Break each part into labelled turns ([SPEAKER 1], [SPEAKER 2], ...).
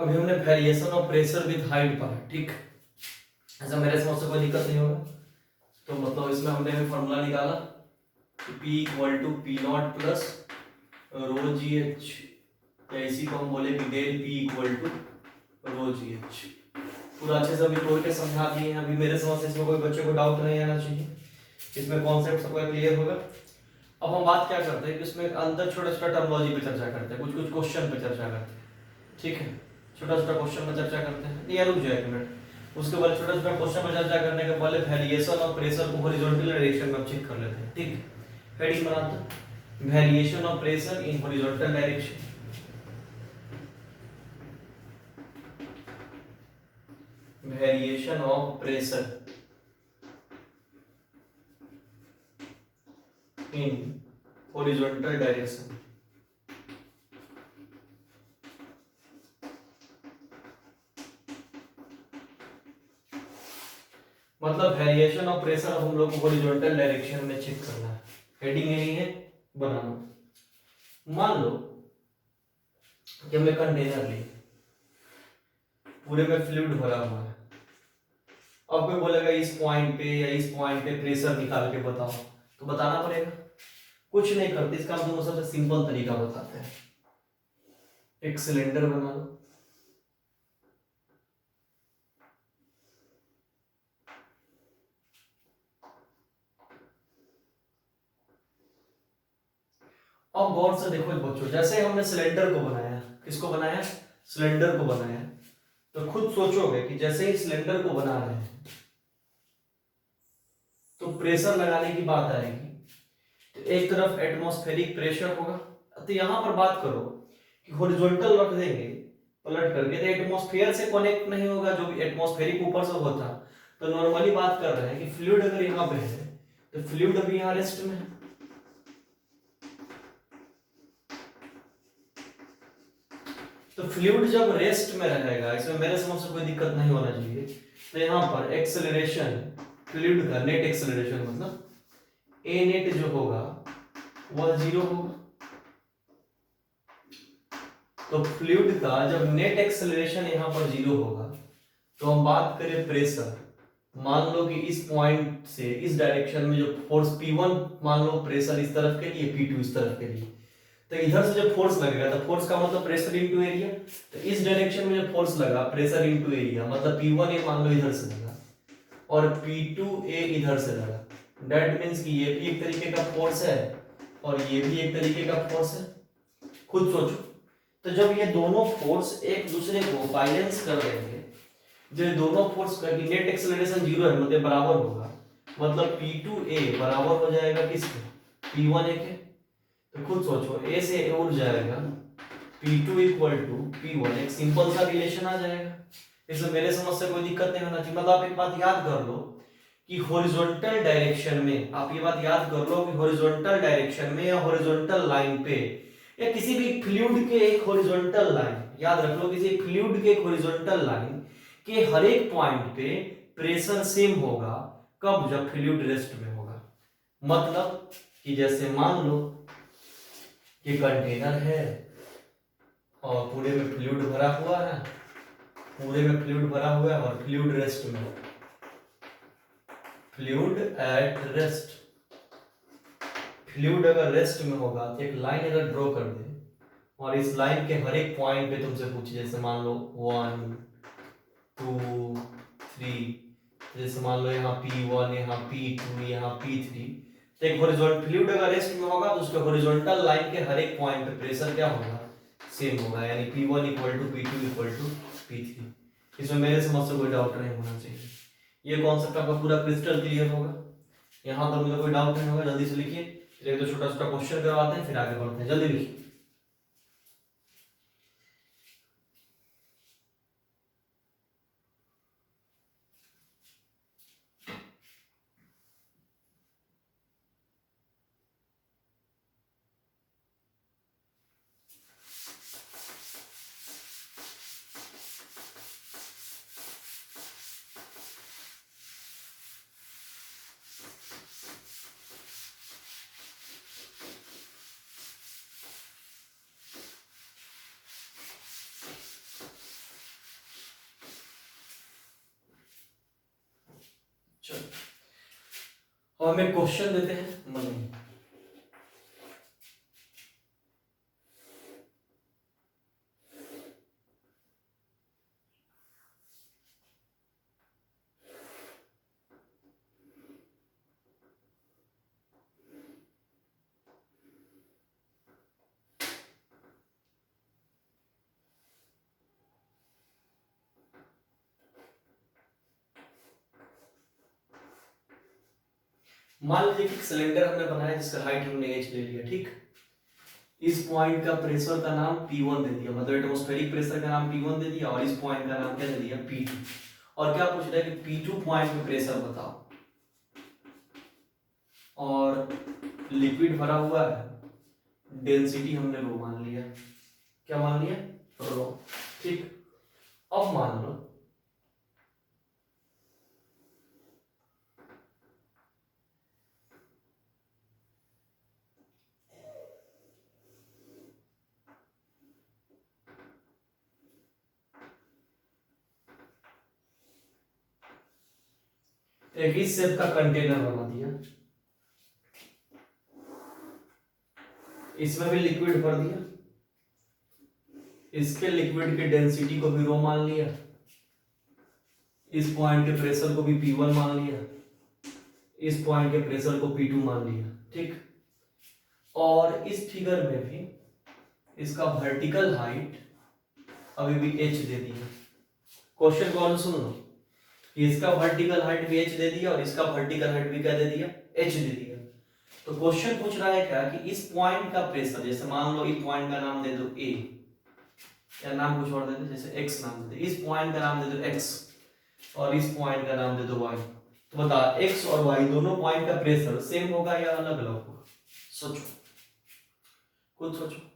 [SPEAKER 1] अभी हमने variation of pressure with height पढ़ा, ठीक। ऐसा मेरे समझ से कोई दिक्कत नहीं होगा। तो मतलब इसमें हमने भी फॉर्मूला निकाला कि P equal to P naught plus rho ji H, या इसी को हम बोले कि del P equal to rho ji H. पूरा अच्छे से अभी तोड़ के समझा दिए हैं। अभी मेरे समझ से इसमें कोई बच्चे को डाउट नहीं आना चाहिए, इसमें कॉन्सेप्ट सबका क्लियर होगा। अब हम बात क्या करते हैं कि इसमें अंदर छोटा छोटा टर्मोलॉजी पे चर्चा करते हैं, कुछ कुछ क्वेश्चन पे चर्चा करते हैं, ठीक है। छोटा छोटा क्वेश्चन पे चर्चा करते हैं, नहीं रुक जाए एक मिनट। उसके बाद छोटा छोटा क्वेश्चन पे चर्चा करने के पहले वेरिएशन ऑफ प्रेशर को हॉरिजॉन्टल डायरेक्शन में चेक कर लेते हैं, ठीक। हेडिंग बनाते हैं variation of pressure in horizontal direction. Variation of pressure in horizontal direction. मतलब वेरिएशन ऑफ प्रेशर हम लोग को हॉरिजॉन्टल डायरेक्शन में चेक करना है। हेडिंग यही है, बनाना। मान लो कि मैं कंटेनर ली, पूरे में फ्लूइड भरा हुआ है। अब कोई बोलेगा इस पॉइंट पे या इस पॉइंट पे प्रेशर निकाल के बताओ, तो बताना पड़ेगा। कुछ नहीं करते, इसका हम तुमको सबसे सिंपल तरीका बताते हैं। एक सिलेंडर बना लो, अब गौर से देखो बच्चों, जैसे हमने सिलेंडर को बनाया, किसको बनाया, सिलेंडर को बनाया, तो खुद सोचोगे कि जैसे ही सिलेंडर को बना रहे हैं तो प्रेशर लगाने की बात आएगी, तो एक तरफ एटमॉस्फेरिक प्रेशर होगा। तो यहां पर बात करो कि हॉरिजॉन्टल रख देंगे पलट करके, तो एटमॉस्फेयर से कनेक्ट नहीं होगा, जो भी एटमॉस्फेरिक ऊपर से होता। तो नॉर्मली बात कर रहे हैं कि फ्लूइड अगर यहाँ पे है तो फ्लूइड अभी यहाँ रेस्ट में है। तो फ्लूइड जब रेस्ट में रहेगा, इसमें मेरे समझ से कोई दिक्कत नहीं होना चाहिए। तो यहाँ पर एक्सेलरेशन फ्लूइड का, नेट एक्सेलरेशन मतलब ए नेट जो होगा वह 0 होगा। तो फ्लूइड का जब नेट एक्सेलरेशन यहाँ पर 0 होगा, तो हम बात करें प्रेशर। मान लो कि इस पॉइंट से इस डायरेक्शन में जो फोर्स P1, मान लो प्रेशर इस तरफ के लिए, P2 इस तरफ के लिए, तो इधर से जब फोर्स लगेगा तो फोर्स का मतलब प्रेशर इनटू एरिया। तो इस डायरेक्शन में जब फोर्स लगा, प्रेशर इनटू एरिया, मतलब P1A मान लो इधर से लगा और P2A इधर से लगा। दैट मींस कि ये भी एक तरीके का फोर्स है और ये भी एक तरीके का फोर्स है। खुद सोचो, तो जब ये दोनों फोर्स एक दूसरे को बैलेंस कर देंगे, जो दोनों फोर्स का नेट एक्सेलरेशन 0 है मतलब बराबर होगा, मतलब P2A बराबर हो जाएगा किसके, P1A के। तो खुद सोचो, A से A उड़ जाएगा, P2 इक्वल टू P1, एक सिंपल सा रिलेशन आ जाएगा। इसमें मेरे समझ से कोई दिक्कत नहीं होना चाहिए। मतलब आप एक बात याद कर लो कि हॉरिजॉन्टल डायरेक्शन में, आप ये बात याद कर लो कि हॉरिजॉन्टल डायरेक्शन में या हॉरिजॉन्टल लाइन पे या किसी भी फ्लूइड के एक हॉरिजॉन्टल लाइन, याद रख लो किसी फ्लूइड के एक हॉरिजॉन्टल लाइन के हर एक पॉइंट पे प्रेशर सेम होगा। कब, जब फ्लूइड रेस्ट में होगा। मतलब कि जैसे मान लो कि कंटेनर है और पूरे में फ्लूइड भरा हुआ है, पूरे में फ्लूइड भरा हुआ है और फ्लूइड रेस्ट में, फ्लूइड एट रेस्ट। फ्लूइड अगर रेस्ट में होगा तो एक लाइन अगर ड्रॉ कर दे और इस लाइन के हर एक पॉइंट पे तुमसे पूछे, जैसे मान लो 1 2 3, जैसे मान लो यहाँ P1, यहाँ P2, यहाँ P3, तो एक हॉरिजॉन्टल फ्लूइड अगर रेस्ट में होगा तो उसके हॉरिजॉन्टल लाइन के हर एक पॉइंट पे प्रेशर क्या होगा, सेम होगा, यानी P1 equal to P2 equal to P3। इसमें मेरे समझ से कोई डाउट नहीं होना चाहिए। ये कॉन्सेप्ट आपका पूरा क्रिस्टल क्लियर होगा। यहाँ तक मुझे कोई डाउट नहीं होगा। जल्दी से लिखिए, एक तो छोटा छोटा क्वेश्चन करवाते हैं फिर आगे बढ़ते हैं। जल्दी लिखिए। चलो और हमें क्वेश्चन देते हैं मनी। मान लीजिए कि सिलेंडर हमने बनाया जिसका हाइट हमने h ले लिया, ठीक। इस पॉइंट का प्रेशर का नाम P1 दे दिया, मतलब एटमॉस्फेरिक प्रेशर का नाम P1 दे दिया, और इस पॉइंट का नाम क्या दे दिया P2। और क्या पूछ रहा है कि P2 पॉइंट पे प्रेशर बताओ, और लिक्विड भरा हुआ है, डेंसिटी हमने रो मान लिया। क्या मान लिया? रो, ठीक। अब मान लो एक इस शेप का कंटेनर बना दिया, इसमें भी लिक्विड भर दिया, इसके लिक्विड की डेंसिटी को भी रो मान लिया, इस पॉइंट के प्रेशर को भी P1 मान लिया, इस पॉइंट के प्रेशर को P2 मान लिया, ठीक। और इस फिगर में भी इसका वर्टिकल हाइट अभी भी h दे दिया। क्वेश्चन कौन सुन लो कि इसका वर्टिकल हाइट भी h दे दिया और इसका वर्टिकल हाइट भी क्या दे दिया, h दे दिया। तो क्वेश्चन पूछ रहा है क्या कि इस पॉइंट का प्रेशर, जैसे मान लो इस पॉइंट का नाम दे दो a, या नाम कुछ और दे दो, जैसे x नाम दे दो, इस पॉइंट का नाम दे दो x और इस पॉइंट का नाम दे दो y। तो बता x और y दोनों पॉइंट का प्रेशर सेम होगा या अलग अलग होगा? सोचो, खुद सोचो।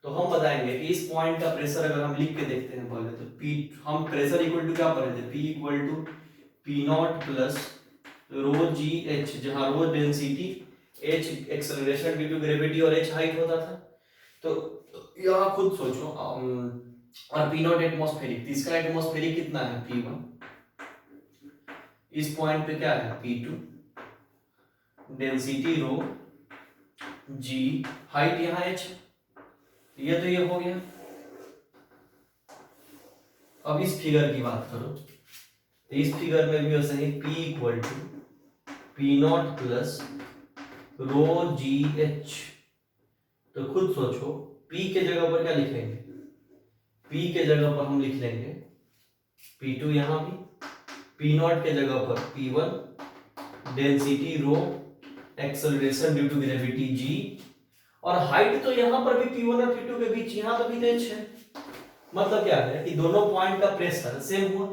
[SPEAKER 1] तो हम बताएंगे कि इस पॉइंट का प्रेशर अगर हम लिख के देखते हैं पहले, तो P, हम प्रेशर इक्वल टू क्या पढ़े थे, P equal to P0 plus rho ji h, जहां rho density, h acceleration due to gravity और h हाइट होता था। तो यहाँ खुद सोचो, और P0 एटमॉस्फेरिक, तो इसका एटमॉस्फेरिक कितना है P1, इस पॉइंट पे क्या है P2, डेंसिटी रो जी, हाइट यहाँ h, ये तो ये हो गया। अब इस फिगर की बात करो, तो इस फिगर में भी वैसे ही P equal to P0 plus rho ji H. तो खुद सोचो P के जगह पर क्या लिखेंगे, P के जगह पर हम लिख लेंगे P2 यहां भी, P0 के जगह पर P1, density rho, acceleration due to gravity g, और हाइट तो यहां पर भी P1 और P2 के बीच यहां पर भी h है। मतलब क्या है कि दोनों पॉइंट का प्रेशर सेम हुआ।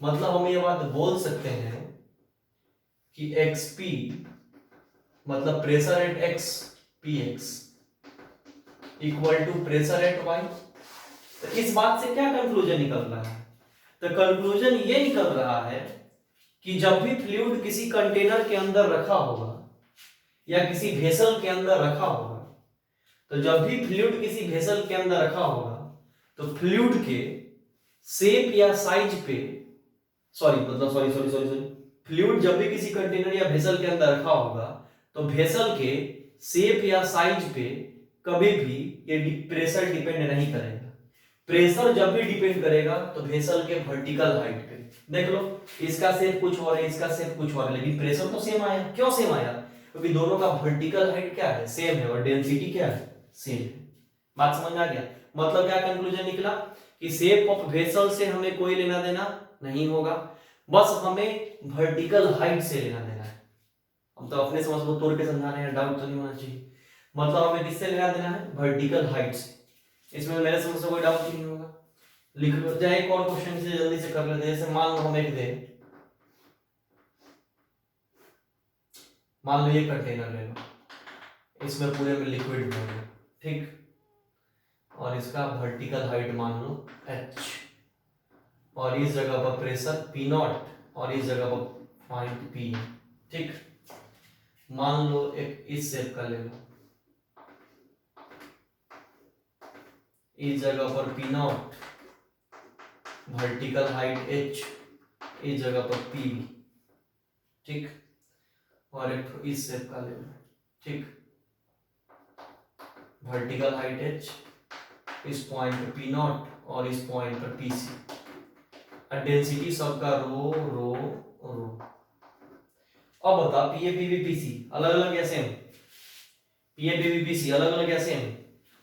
[SPEAKER 1] मतलब हम ये बात बोल सकते हैं कि xp मतलब pressure at x px equal to pressure at y। तो इस बात से क्या कंक्लूजन निकल रहा है? तो कंक्लूजन ये निकल रहा है कि जब भी फ्लूइड किसी कंटेनर के अंदर रखा होगा या किसी वेसल के अंदर रखा होगा, तो जब भी फ्लूइड किसी वेसल के अंदर रखा होगा तो फ्लूइड के शेप या साइज पे, सॉरी, फ्लूइड जब भी किसी कंटेनर या वेसल के अंदर रखा होगा तो वेसल के शेप या साइज पे कभी भी ये प्रेशर डिपेंड नहीं करेगा। प्रेशर जब भी डिपेंड करेगा तो वेसल के वर्टिकल हाइट पे। देख लो, इसका शेप कुछ और है, इसका शेप कुछ और है, लेकिन प्रेशर तो सेम आया। क्यों सेम आया? क्योंकि दोनों का वर्टिकल हाइट क्या है, सेम है, और डेंसिटी क्या है, सेम है। बात समझ में आ गया? मतलब क्या कंक्लूजन निकला कि शेप ऑफ वेसल से हमें कोई लेना देना नहीं होगा, बस हमें वर्टिकल हाइट से लेना देना है। हम तो अपने समझ को तोड़ के समझा रहे हैं, डाउट तो नहीं होना चाहिए। मतलब हमें किससे लेना देना है, वर्टिकल हाइट से। इसमें मेरे समझ से कोई डाउट नहीं होगा। लिख लो, चाहे एक और क्वेश्चन से जल्दी से कर लेते हैं। जैसे मान लो हम एक दे, मान लो ये कंटेनर ले लो, इसमें पूरे में लिक्विड भर लो, ठीक, और इसका वर्टिकल हाइट मान लो h, और इस जगह पर प्रेशर P0 और इस जगह पर पॉइंट P, ठीक। मान लो एक इस शेप का ले लो, इस जगह पर P0, वर्टिकल हाइट h, इस जगह पर P, ठीक, और एक इस शेप का ले लो, ठीक, वर्टिकल हाइट h, इस पॉइंट पे पी नॉट और इस पॉइंट पर पी सी, और डेंसिटी सबका रो रो रो। अब बता P A P B P C अलग अलग या same? P A P B P C अलग अलग या सेम?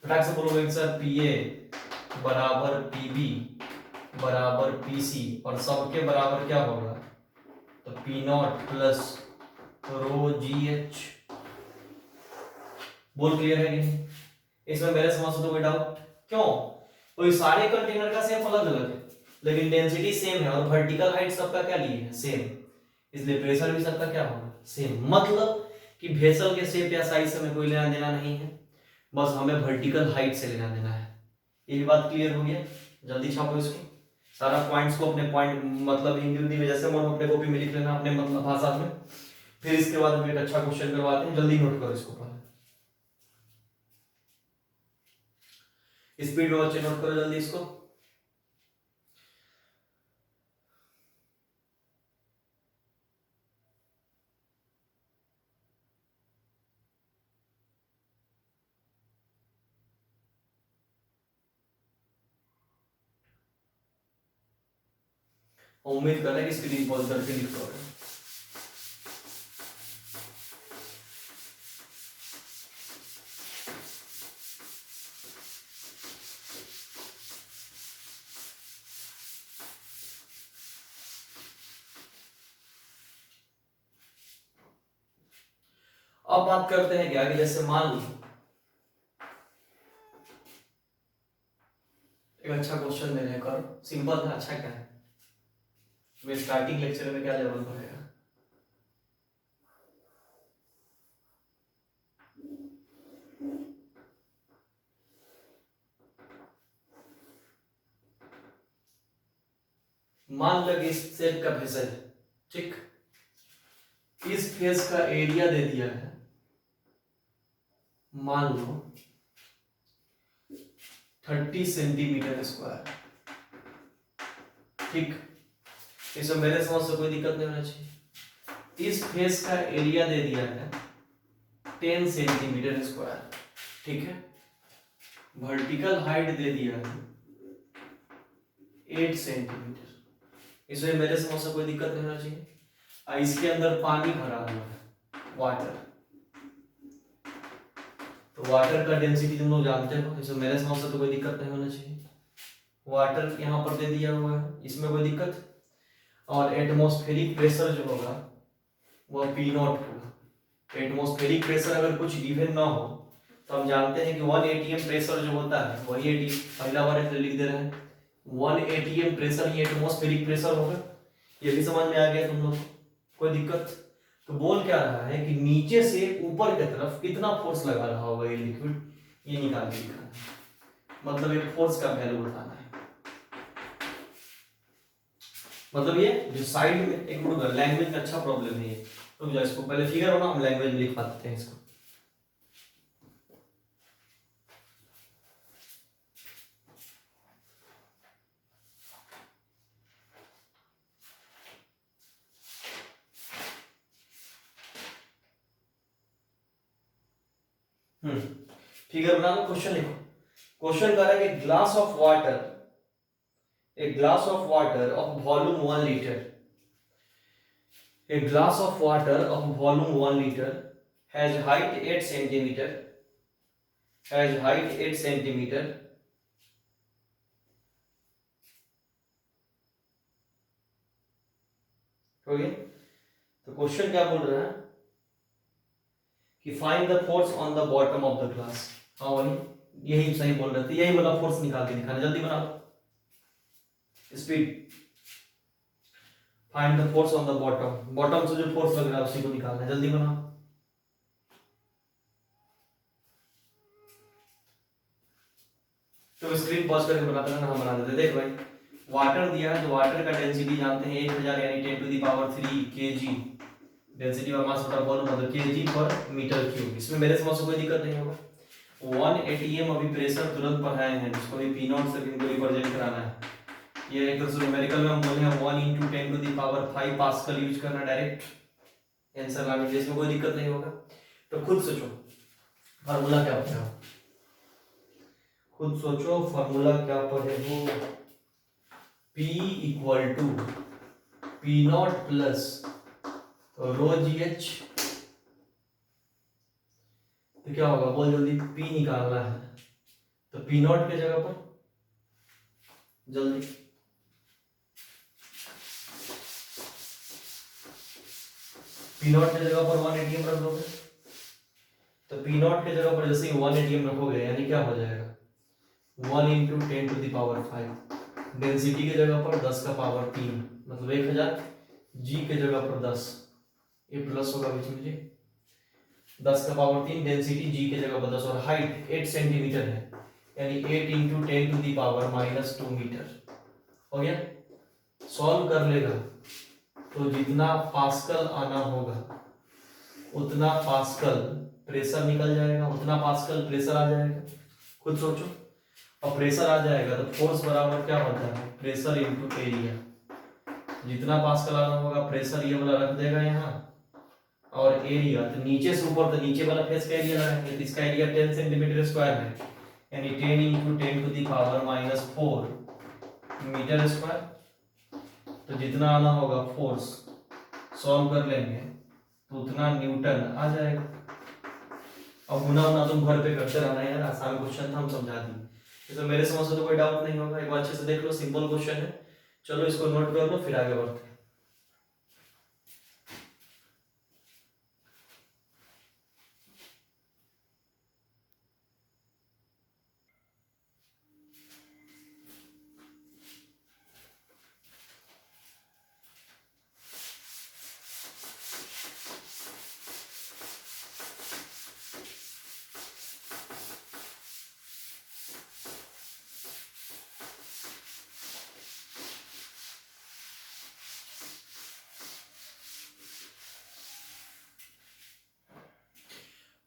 [SPEAKER 1] फटाक से बोलोगे सर पी ए बराबर पी बी बराबर पी सी और सबके बराबर क्या होगा? तो पी नॉट प्लस रो जी एच। बोल क्लियर है कि नहीं? इसमें मेरे समझ से तो कोई डाउट? क्यों? कोई सारे कंटेनर का शेप अलग अलग है लेकिन डेंसिटी सेम है और वर्टिकल हाइट सबका क्या लिए है? सेम, इसलिए प्रेशर भी सबका क्या होगा? सेम। मतलब कि वेसल के शेप या साइज से हमें कोई लेना देना नहीं है, बस हमें वर्टिकल हाइट से लेना देना है। ये भी बात क्लियर हो गया? जल्दी छापो इसको, सारा पॉइंट्स को अपने पॉइंट मतलब हिंदी में जैसे मन अपने कॉपी में लिख लेना अपने मतलब भाषा में। फिर इसके बाद हम एक अच्छा क्वेश्चन करवाते हैं, जल्दी नोट करो इसको पहले, स्पीड में बच्चे नोट करो जल्दी इसको। उम्मीद कर रहे हैं कि स्क्रीन पॉज करके लिख पाओगे। अब बात करते हैं क्या कि जैसे मान लो एक अच्छा क्वेश्चन दे रहे हैं, करो, सिंपल है। अच्छा क्या है, वे स्टार्टिंग लेक्चर में क्या लेवल पढ़ेगा? मान लो कि इस सेट का फेस है, ठीक, इस फेस का एरिया दे दिया है मान लो 30 सेंटीमीटर स्क्वायर, ठीक। इसमें मेरे समझ से कोई दिक्कत नहीं होना चाहिए। इस फेस का एरिया दे दिया है 10 सेंटीमीटर स्क्वायर, ठीक है। वर्टिकल हाइट दे दिया है 8 सेंटीमीटर। इसमें मेरे समझ से कोई दिक्कत नहीं होना चाहिए। इसके अंदर पानी भरा हुआ है, वाटर, तो वाटर का डेंसिटी तुम लोग जानते हो, इसमें मेरे समझ से तो कोई दिक्कत नहीं होना चाहिए। वाटर यहाँ पर दे दिया हुआ है, इसमें कोई दिक्कत। और एटमॉस्फेरिक प्रेशर जो होगा वह पी नॉट होगा। एटमॉस्फेरिक प्रेशर अगर कुछ गिवन ना हो तो हम जानते हैं कि 1 atm प्रेशर जो होता है वही पहला बार ऐसे लिख दे रहे हैं 1 atm प्रेशर ही एटमॉस्फेरिक प्रेशर होगा। ये भी समझ में आ गया तुम लोग? कोई दिक्कत? तो बोल क्या रहा है कि नीचे से ऊपर की तरफ कितना फोर्स लगा रहा होगा ये लिक्विड, ये निकाल के दिखाना है। मतलब ये फोर्स का वैल्यू बताना है। मतलब ये जो साइड में एक मिनट लैंग्वेज में अच्छा प्रॉब्लम है ये, तो जो इसको पहले फिगर होना हम लैंग्वेज में लिख पाते हैं इसको। फिगर बना लो, क्वेश्चन लिखो। क्वेश्चन कह रहा है कि glass of water, a glass of water of volume 1 liter, a glass of water of volume 1 liter has height 8 centimeter, has height 8 centimeter, हो गया। तो क्वेश्चन क्या बोल रहा है कि find the force on the bottom of the glass. हाँ वही, यही सही बोल रहे थे, यही वाला फोर्स निकाल के दिखाना, जल्दी बनाओ, speed. Find the force on the bottom, bottom से जो फोर्स लग रहा है उसी को निकालना है, जल्दी बनाओ। तो स्क्रीन पॉज करके बनाते हैं ना, हम बना देते। देख भाई, वाटर दिया है, तो वाटर का डेंसिटी जानते हैं 1000 यानी 10 to the power 3 kg। Density of mass बटा वॉल्यूम मतलब kg पर मीटर क्यूब। इसमें मेरे समझ से कोई दिक्कत नहीं होगा। 1 atm अभी प्रेशर तुरंत पढ़ाए हैं, जिसको भी पी नॉट से इनको रिप्रेजेंट कराना है। ये एक न्यूमेरिकल में हम बोले हैं 1 × 10 to the power 5 pascal use करना डायरेक्ट। आंसर लाने के लिए, इसमें कोई दिक्कत नहीं होगा। तो खुद सोचो फार्मूला क्या होता है, खुद सोचो फार्मूला क्या पढ़े हो। P equal to P naught plus rho ji H, तो क्या होगा बोल जल्दी, P निकालना है तो पी नॉट के जगह पर जल्दी पी नॉट के जगह पर 1 एटीएम रख दोगे, तो पी नॉट के जगह पर जैसे ही 1 एटीएम रखोगे यानी क्या हो जाएगा 1 into 10 to the power 5, density के जगह पर 10 का पावर 3 मतलब 1000, जी के जगह पर 10, ये प्लस होगा बीच में जी, 10 का पावर 3 डेंसिटी, जी के जगह पर 10 और हाइट 8 सेंटीमीटर है यानी 8 into 10 to the power -2 metre. हो गया, सॉल्व कर लेगा तो जितना पास्कल आना होगा उतना पास्कल प्रेशर निकल जाएगा, उतना पास्कल प्रेशर आ जाएगा। खुद सोचो, और प्रेशर आ जाएगा तो फोर्स बराबर क्या होता है प्रेशर इनटू एरिया, जितना पास्कल आना होगा प्रेशर ये वाला रख देगा यहाँ, और एरिया तो नीचे से ऊपर तो नीचे वाला फेस का एरिया लगाएंगे, तो इसका एरिया 10 सेंटीमीटर स्क्वायर है यानी 10 into 10 to the power -4 metre square. तो जितना आना होगा फोर्स सॉल्व कर लेंगे तो उतना न्यूटन आ जाएगा। अब गुना उना तुम घर पे करते रहना यार, आसान क्वेश्चन था हम समझा दिए, तो मेरे समझ से तो कोई डाउट नहीं होगा, एक बार अच्छे से देख लो, सिंपल क्वेश्चन है। चलो इसको नोट कर लो फिर आगे बढ़ते हैं।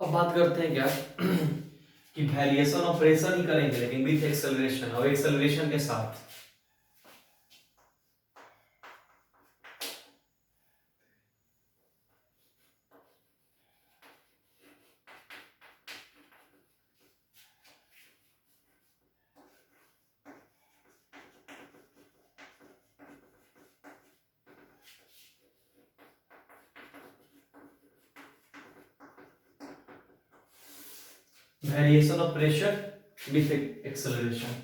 [SPEAKER 1] अब बात करते हैं क्या कि वेरिएशन ऑफ प्रेशर ही करेंगे लेकिन विथ एक्सेलरेशन, और एक्सेलरेशन के साथ variation of pressure with acceleration.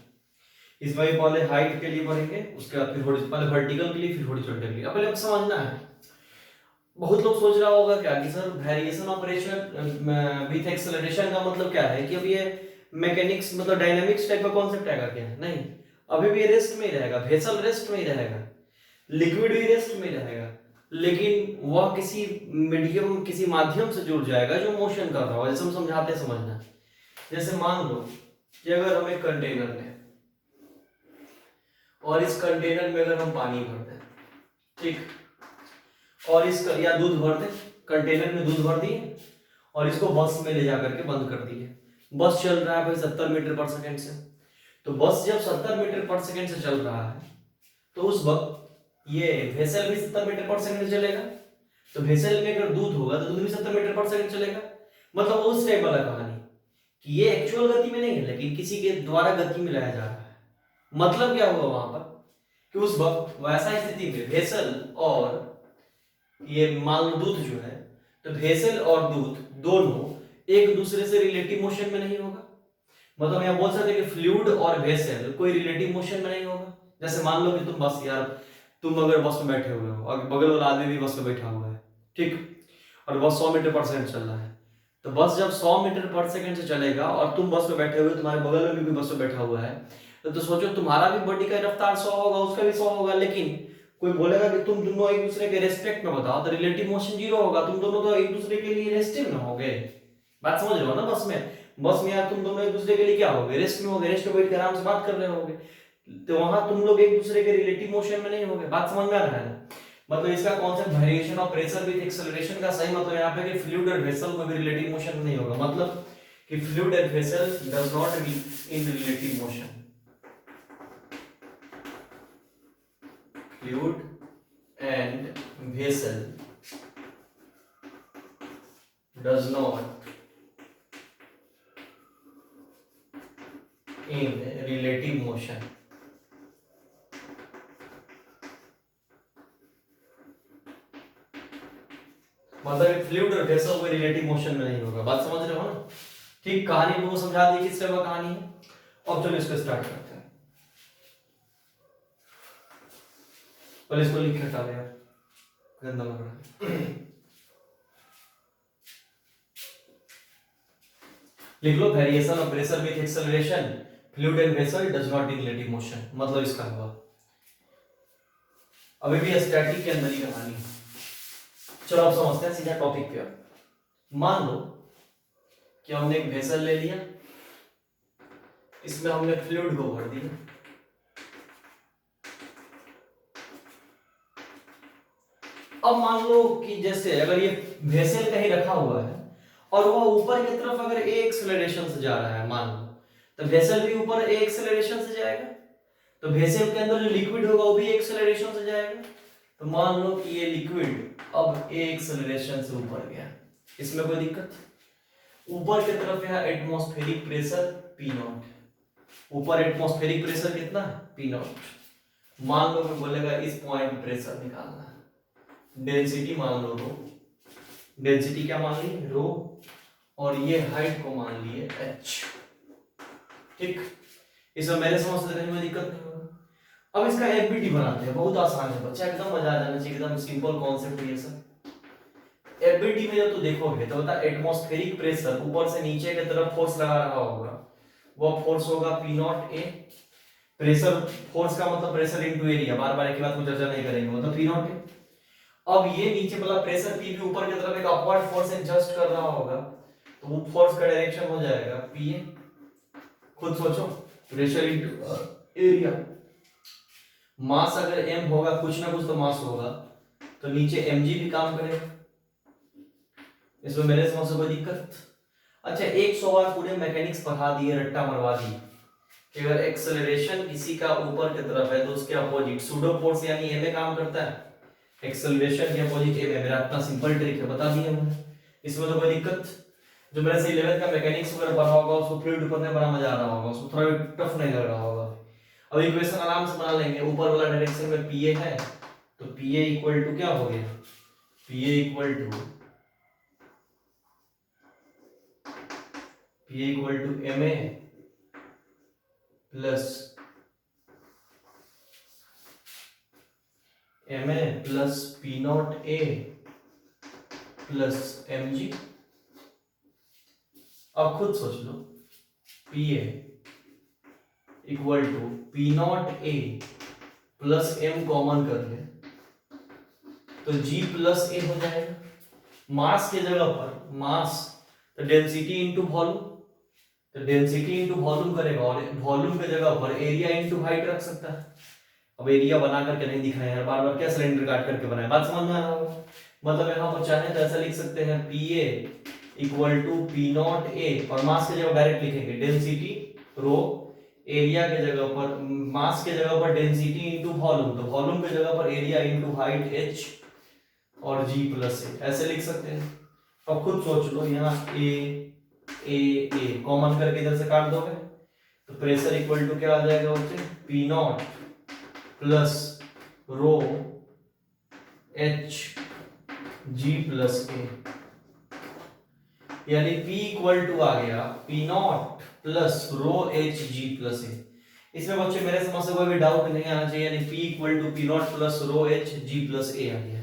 [SPEAKER 1] इसमें पहले हाइट के लिए पढ़ेंगे, उसके बाद फिर पहले वर्टिकल के लिए फिर हॉरिजॉन्टल के लिए। अब पहले समझना है, बहुत लोग सोच रहा होगा क्या कि sir variation of pressure with acceleration का मतलब क्या है कि अब ये मैकेनिक्स मतलब डायनामिक्स टाइप का कॉन्सेप्ट आएगा क्या? नहीं, अभी भी रेस्ट में ही रहेगा, वेसल रेस्ट में ही रहेगा, लिक्विड भी रेस्ट में रहेगा, लेकिन वह किसी मीडियम किसी माध्यम से जुड़ जाएगा जो मोशन कर रहा हो। जैसे हम समझाते हैं, समझना, जैसे मान लो कि अगर हम एक कंटेनर लें और इस कंटेनर में अगर हम पानी भर दें, ठीक, और इस या दूध भर दें, कंटेनर में दूध भर दिए और इसको बस में ले जाकर के बंद कर दिए। बस चल रहा है भाई 70 मीटर पर सेकंड से, तो बस जब 70 मीटर पर सेकंड से चल रहा है तो उस वक्त ये वेसल भी 70 मीटर पर सेकंड से चलेगा, तो वेसल में अगर दूध होगा तो दूध भी 70 मीटर पर सेकंड चलेगा। मतलब उस टाइप वाला कहानी कि ये एक्चुअल गति में नहीं है लेकिन किसी के द्वारा गति में लाया जा रहा है। मतलब क्या हुआ वहां पर कि उस वक्त वैसा स्थिति में वेसल और ये मान लो दूध जो है, तो वेसल और दूध दोनों एक दूसरे से रिलेटिव मोशन में नहीं होगा। मतलब यहां बोल सकते हैं कि फ्लूइड और वेसल कोई रिलेटिव मोशन में नहीं होगा। जैसे मान लो कि तुम बस यार तुम अगर बस में बैठे हुए हो और बगल वाला आदमी भी बस में बैठा हुआ है, ठीक, और बस 100 मीटर पर सेकंड चल रहा है, तो बस जब 100 मीटर पर सेकंड से चलेगा और तुम बस में बैठे हुए, तुम्हारे बगल में भी बस में बैठा हुआ है, तो सोचो तुम्हारा भी बॉडी का रफ्तार 100 होगा, उसका भी 100 होगा, लेकिन कोई बोलेगा कि तुम दोनों एक दूसरे के रेस्पेक्ट में बताओ, तो रिलेटिव मोशन 0 होगा, तुम दोनों तो एक दूसरे के लिए रेस्टिव में होगे। बात समझ रहे हो ना? बस में यार तुम दोनों एक दूसरे के लिए क्या होगे, रेस्ट में होगे, रेस्ट में बैठ के आराम से बात कर रहे होगे, तो वहां तुम लोग एक दूसरे के रिलेटिव मोशन में नहीं होगे। बात समझ में आ रहा है ना? मतलब इसका concept variation of pressure with acceleration का सही मतलब यहाँ पे कि फ्लूइड और वेसल में भी रिलेटिव मोशन नहीं होगा। मतलब कि fluid and vessel does not be in relative motion, fluid and vessel does not in relative motion. मतलब फ्लूइड और वेसल कोई रिलेटिव मोशन में नहीं होगा। बात समझ रहे हो ना? ठीक, कहानी को समझा दी किस तरह कहानी है। अब चलो इसको स्टार्ट करते हैं। पहले इसको लिख के हटा दे यार, गंदा लग रहा है। लिख लो, variation of pressure with acceleration fluid and vessel does not in relative motion. मतलब इसका हुआ अभी भी स्टैटिक के अंदर ही कहानी है। चलो अब समझते हैं सीधा टॉपिक पे। मान लो कि हमने एक वेसल ले लिया, इसमें हमने फ्लूइड को भर दिया। अब मान लो कि जैसे अगर ये वेसल कहीं रखा हुआ है और वह ऊपर की तरफ अगर ए एक्सेलरेशन से जा रहा है, मान लो, तो वेसल भी ऊपर ए एक्सेलरेशन से जाएगा, तो वेसल के अंदर जो लिक्विड होगा वो भी एक्सेलरेशन से जाएगा। तो मान लो कि ये लिक्विड अब ए एक्सेलरेशन से ऊपर गया, इसमें कोई दिक्कत? ऊपर की तरफ है एटमॉस्फेरिक प्रेशर पी नॉट, ऊपर एटमॉस्फेरिक प्रेशर कितना है? P not. मान लो मैं बोलेगा इस पॉइंट प्रेशर निकालना है, डेंसिटी मान लो रो, डेंसिटी क्या मान ली? रो, और ये हाइट को मान लिए h। ठीक, इसमें मेरे समझ से कहीं में दिक्कत नहीं होगा। अब इसका एफबीटी बनाते हैं, बहुत आसान है बच्चा, एकदम मजा आ जाना चाहिए, एकदम सिंपल कॉन्सेप्ट है ये सब। एफबीटी में जब तू देखोगे तो बता, एटमॉस्फेरिक प्रेशर ऊपर से नीचे की तरफ फोर्स लगा रहा होगा, वो फोर्स होगा पी नॉट ए। प्रेशर फोर्स का मतलब प्रेशर इनटू एरिया, बार बार एक बात को चर्चा नहीं करेंगे, मतलब पी नॉट ए। अब ये नीचे वाला प्रेशर पी भी ऊपर की तरफ एक अपवर्ड फोर्स एडजस्ट कर रहा होगा, तो वो फोर्स का डायरेक्शन हो जाएगा पी ए। खुद सोचो, प्रेशर इनटू एरिया, मास अगर m होगा, कुछ ना कुछ तो मास होगा, तो नीचे mg भी काम करेगा। इसमें मेरे समझ से कोई दिक्कत? अच्छा, 100 बार पूरे मैकेनिक्स पढ़ा दिए, रट्टा मरवा दी कि अगर एक्सेलरेशन किसी का ऊपर की तरफ है तो उसके अपोजिट सूडो फोर्स यानी m काम करता है, एक्सेलरेशन के अपोजिट m है। मेरा अपना सिंपल ट्रिक है, बता दिया मैंने, इसमें तो कोई दिक्कत? जो मेरे से 11th का मैकेनिक्स वगैरह पढ़ा होगा उसको फ्लूइड पढ़ने में बड़ा मजा आ रहा होगा, उसको थोड़ा टफ नहीं लग रहा होगा। अब इक्वेशन आराम से बना लेंगे। ऊपर वाला डायरेक्शन में पीए है, तो पीए इक्वल टू क्या हो गया? PA equal to M A plus P naught A plus M G. अब खुद सोच लो, PA equal to P naught A plus M common कर ले तो जी प्लस ए हो जाएगा। मास के जगह पर मास, तो डेंसिटी इंटू वॉल्यूम, तो डेंसिटी इंटू वॉल्यूम करेगा, और वॉल्यूम के जगह पर एरिया इंटू हाइट रख सकता है। अब एरिया बना करके नहीं दिखाया यार, बार बार क्या सिलेंडर काट करके बनाया, बात समझ में आ रहा होगा। मतलब यहाँ पर चाहे तो ऐसा लिख सकते हैं, P A equal to P naught A, और मास के जगह डायरेक्ट लिखेंगे डेंसिटी रो, एरिया के जगह पर मास के जगह पर डेंसिटी इंटू वॉल्यूम, तो वॉल्यूम के जगह पर एरिया इंटू हाइट h, और g प्लस ए, ऐसे लिख सकते हैं। अब खुद सोच लो, यहाँ ए कॉमन करके इधर से काट दोगे तो प्रेशर इक्वल टू क्या आ जाएगा बच्चे? P naught plus rho h g plus A, यानी P इक्वल टू आ गया P naught plus rho h g plus A. इसमें बच्चे मेरे समझ से कोई भी डाउट नहीं आना चाहिए, यानी P equal to P naught plus rho h g plus A आ गया।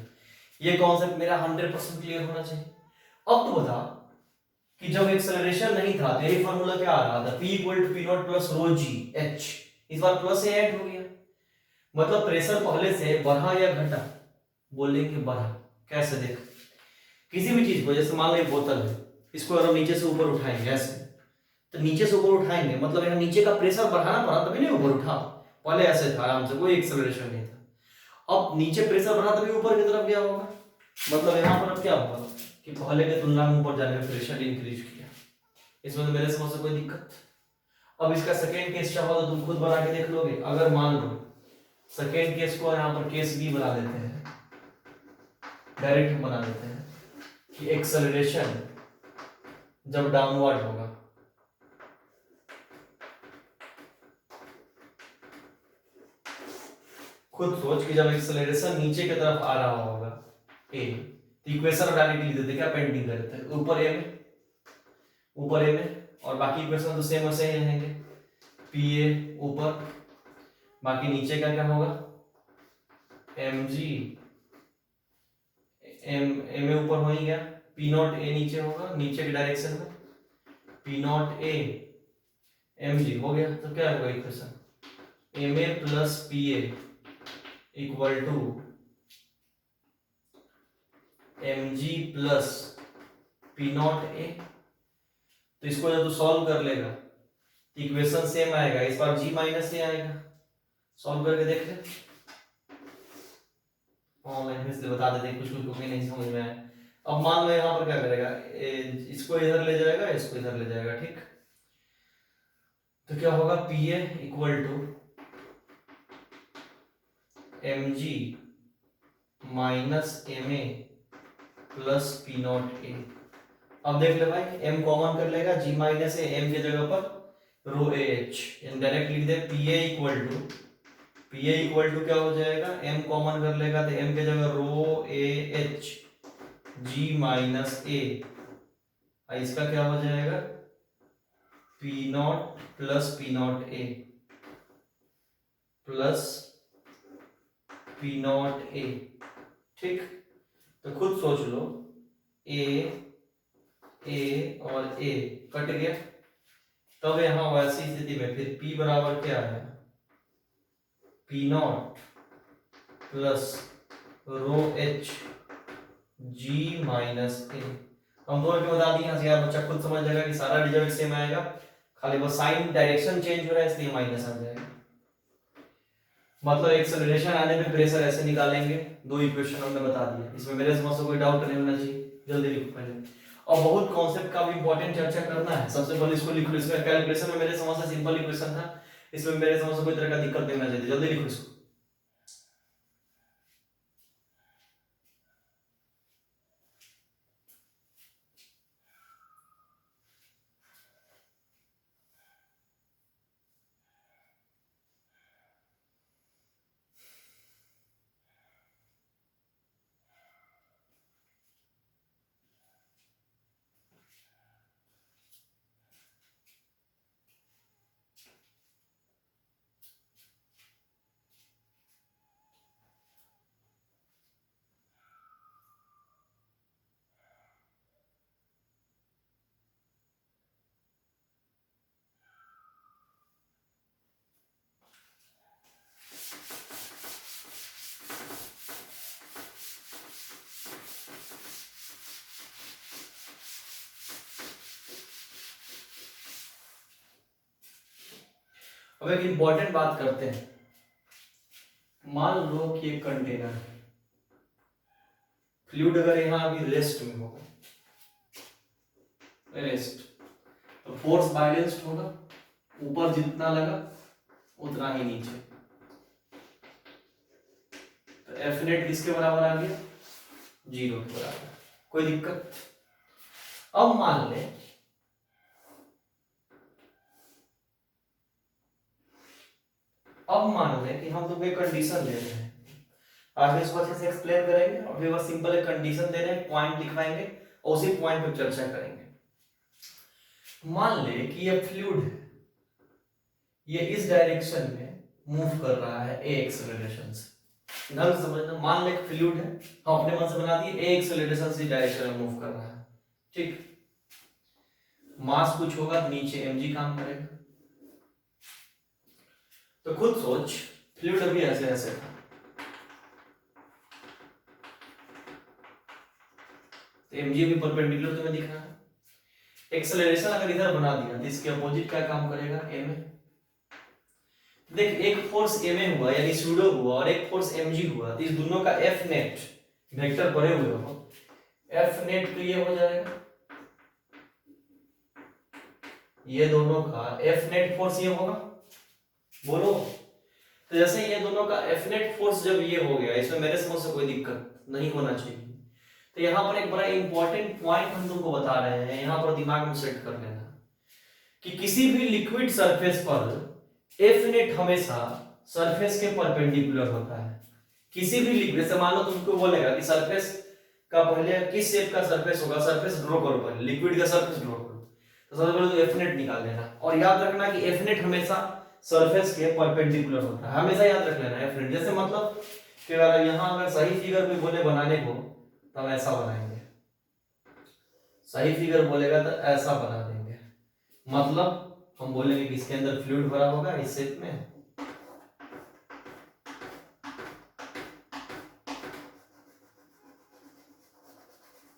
[SPEAKER 1] ये कॉन्सेप्ट मेरा 100% क्लियर होना चाहिए। अब तो बता कि जब एक्सेलरेशन नहीं था तो यही फार्मूला क्या आ रहा था? P equal to P naught plus rho G h, इस बार प्लस ए ऐड हो गया, मतलब प्रेशर पहले से बढ़ा या घटा? बोलेंगे बढ़ा। कैसे? देख, किसी भी चीज को, जैसे मान लो बोतल है, इसको अगर हम नीचे से ऊपर उठाएंगे ऐसे, तो नीचे से ऊपर उठाएंगे मतलब यहाँ नीचे का प्रेशर बढ़ाना पड़ा तभी नहीं ऊपर उठा, पहले ऐसे था आराम से, कोई एक्सेलरेशन नहीं था। अब नीचे प्रेशर बढ़ा तभी ऊपर की तरफ गया होगा, मतलब यहाँ पर अब क्या होगा कि पहले के तुलना में ऊपर जाने में प्रेशर इंक्रीज किया। इसमें तो मेरे समझ से कोई दिक्कत? अब इसका सेकेंड केस चाहो तो तुम खुद बना के देख लोगे। अगर मान लो सेकेंड केस को यहाँ पर केस बी बना देते हैं, डायरेक्ट बना देते हैं कि एक्सेलरेशन जब डाउनवर्ड होगा। खुद सोच कि जब एक्सेलरेशन नीचे की तरफ आ रहा होगा ए, तो इक्वेशन डायरेक्टली लिख देते, क्या पेंडिंग करते हैं, ऊपर ए में, ऊपर ए में, और बाकी इक्वेशन तो सेम वैसे ही रहेंगे, पी ए ऊपर, बाकी नीचे का क्या होगा, एम जी, एम ए ऊपर हो ही गया, पी नॉट ए नीचे होगा, नीचे की डायरेक्शन में, P naught A M G हो गया। तो क्या होगा equation, M A plus P A equal to M G plus P naught A. तो इसको जब तू सॉल्व कर लेगा तो इक्वेशन सेम आएगा, इस बार जी माइनस ए आएगा, सॉल्व करके देख ले, ऑनलाइन इसलिए बता देते हैं, कुछ कुछ को नहीं समझ में आया। अब मान लो यहाँ पर क्या करेगा, इसको इधर ले जाएगा, इसको इधर ले जाएगा, ठीक। तो क्या होगा, P A equal to M G minus M A plus P naught A. अब देख ले भाई, m कॉमन कर लेगा, g माइनस ए, m के जगह पर रो ए एच, डायरेक्ट लिख दे, पी ए इक्वल टू क्या हो जाएगा, m कॉमन कर लेगा तो m के जगह रो ए एच g माइनस ए, इसका क्या हो जाएगा, P naught plus P naught A plus P naught ए, ठीक। तो खुद सोच लो, ए और ए कट गया, तब यहां वैसी स्थिति में फिर P बराबर क्या है, P naught plus rho H G minus A. हम दोनों के बता दिए यार, बच्चा खुद समझ जाएगा कि सारा रिजल्ट सेम आएगा, खाली बस साइन डायरेक्शन चेंज हो रहा है इसलिए माइनस आ जाएगा। मतलब एक्सेलरेशन आने पे प्रेशर ऐसे निकालेंगे, दो इक्वेशन हमने बता दिया, इसमें मेरे समझ से कोई डाउट नहीं होना चाहिए, जल्दी लिखो पहले। और बहुत कॉन्सेप्ट का भी इंपॉर्टेंट चर्चा करना है, सबसे पहले इसको लिखो, इसका कैलकुलेशन में मेरे समझ से सिंपल इक्वेशन था, इसमें मेरे समझ से कोई तरह का दिक्कत नहीं होना चाहिए, जल्दी लिखो इसको। अब एक इंपॉर्टेंट बात करते हैं, मान लो कि एक कंटेनर फ्लूइड अगर यहां अभी रेस्ट में होगा, रेस्ट, तो फोर्स बैलेंस्ड होगा, ऊपर जितना लगा उतना ही नीचे, तो एफ नेट किसके बराबर आ गया, 0 के बराबर, कोई दिक्कत। अब मान ले कि हम तुमको एक कंडीशन दे रहे हैं, आगे इसको अच्छे से एक्सप्लेन करेंगे, और फिर बस सिंपल एक कंडीशन दे रहे हैं, पॉइंट लिखवाएंगे और उसी पॉइंट पर चर्चा करेंगे। मान ले कि ये फ्लूइड है, ये इस डायरेक्शन में मूव कर रहा है ए एक्सेलरेशन से, ढंग से समझना, मान ले फ्लूइड है, हम अपने मन से बना दिए ए एक्सेलरेशन से डायरेक्शन में मूव कर रहा है, ठीक। मास कुछ होगा तो नीचे mg काम करेगा। तो खुद सोच, फ्लूइड अभी ऐसे ऐसे था, तो mg भी परपेंडिकुलर तुम्हें दिख रहा है, एक्सेलरेशन अगर इधर बना दिया तो इसके अपोजिट क्या काम करेगा, ma। देख, एक फोर्स ma हुआ यानी सूडो हुआ और एक फोर्स mg हुआ, तो इस दोनों का F नेट वेक्टर पड़े हुए हो, F नेट तो ये हो जाएगा, ये दोनों का F नेट फोर्स ये होगा, बोलो। तो जैसे ये दोनों का F नेट फोर्स जब ये हो गया, इसमें मेरे समझ से कोई दिक्कत नहीं होना चाहिए, तो यहाँ पर एक बड़ा इंपॉर्टेंट पॉइंट हम तुमको बता रहे हैं, यहाँ पर दिमाग में सेट कर लेना कि किसी भी लिक्विड सरफेस पर एफ नेट हमेशा सरफेस के परपेंडिकुलर होता है। किसी भी लिक्विड, जैसे मान लो तुमको बोलेगा कि सरफेस का पहले किस शेप का सरफेस होगा, सरफेस ड्रॉ करो, पहले लिक्विड का सरफेस ड्रॉ करो, तो सबसे पहले तो एफ नेट निकाल लेना और याद रखना कि एफ नेट हमेशा सरफेस के परपेंडिकुलर होता है, हमेशा याद रख लेना एफ नेट। जैसे मतलब कि अगर यहाँ अगर सही फिगर कोई बोले बनाने को तो हम ऐसा बनाएंगे, सही फिगर बोलेगा तो ऐसा बना देंगे, मतलब हम बोलेंगे कि इसके अंदर फ्लूइड भरा होगा इस शेप में,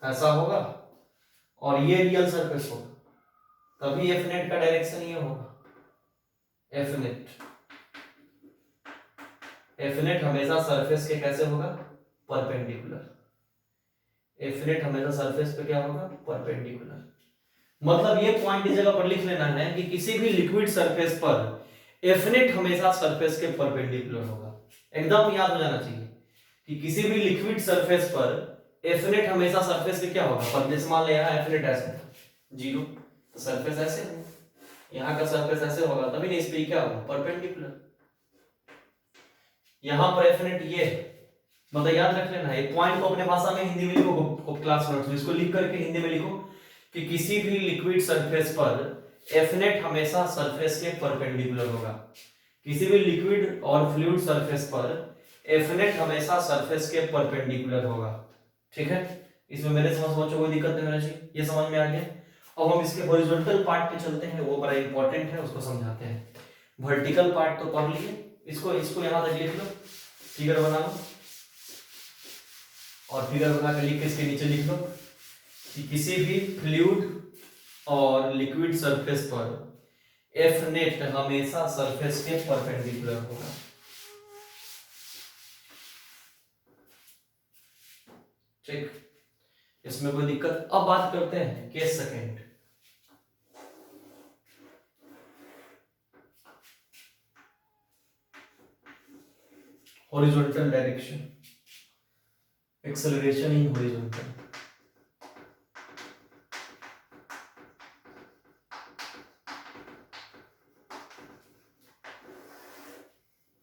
[SPEAKER 1] ऐसा होगा और ये रियल सरफेस होगा, तभी एफ नेट का डायरेक्शन ये होगा। एफ नेट, एफ नेट हमेशा सरफेस के कैसे होगा, परपेंडिकुलर। एफ नेट हमेशा सरफेस पे क्या होगा, परपेंडिकुलर। मतलब ये पॉइंट इस जगह पर लिख लेना है कि किसी भी लिक्विड सरफेस पर एफ नेट हमेशा सरफेस के परपेंडिकुलर होगा। एकदम याद हो जाना चाहिए कि किसी भी लिक्विड सरफेस पर एफ नेट हमेशा सरफेस के क्या होगा, पर जैसे मान ले यहाँ एफ नेट ऐसे था 0, तो सरफेस ऐसे है, यहाँ का सरफेस ऐसे होगा, तभी नहीं इस पे क्या होगा, परपेंडिकुलर। यहाँ पर एफ नेट ये है, मतलब याद रख लेना है, पॉइंट को अपने भाषा में हिंदी में लिखो, क्लास नोट्स में इसको लिख करके हिंदी में लिखो कि किसी भी लिक्विड सरफेस पर एफ नेट हमेशा सरफेस के परपेंडिकुलर होगा। किसी भी लिक्विड और फ्लूइड सरफेस पर एफ नेट हमेशा सरफेस के परपेंडिकुलर होगा। ठीक है, इसमें मेरे समझ बच्चों कोई दिक्कत नहीं होना चाहिए, ये समझ में आ गया। अब हम इसके हॉरिजॉन्टल पार्ट पे चलते हैं, वो बड़ा इंपॉर्टेंट है, उसको समझाते हैं। वर्टिकल पार्ट तो पढ़ लिए, इसको यहां तक लिख लो, फिगर बना लो और फिगर बना के लिख के इसके नीचे लिख लो कि किसी भी फ्लूइड और लिक्विड सरफेस पर एफ नेट हमेशा सरफेस के परपेंडिकुलर होगा। ठीक, इसमें कोई दिक्कत। अब बात करते हैं case second. Horizontal direction, acceleration in horizontal.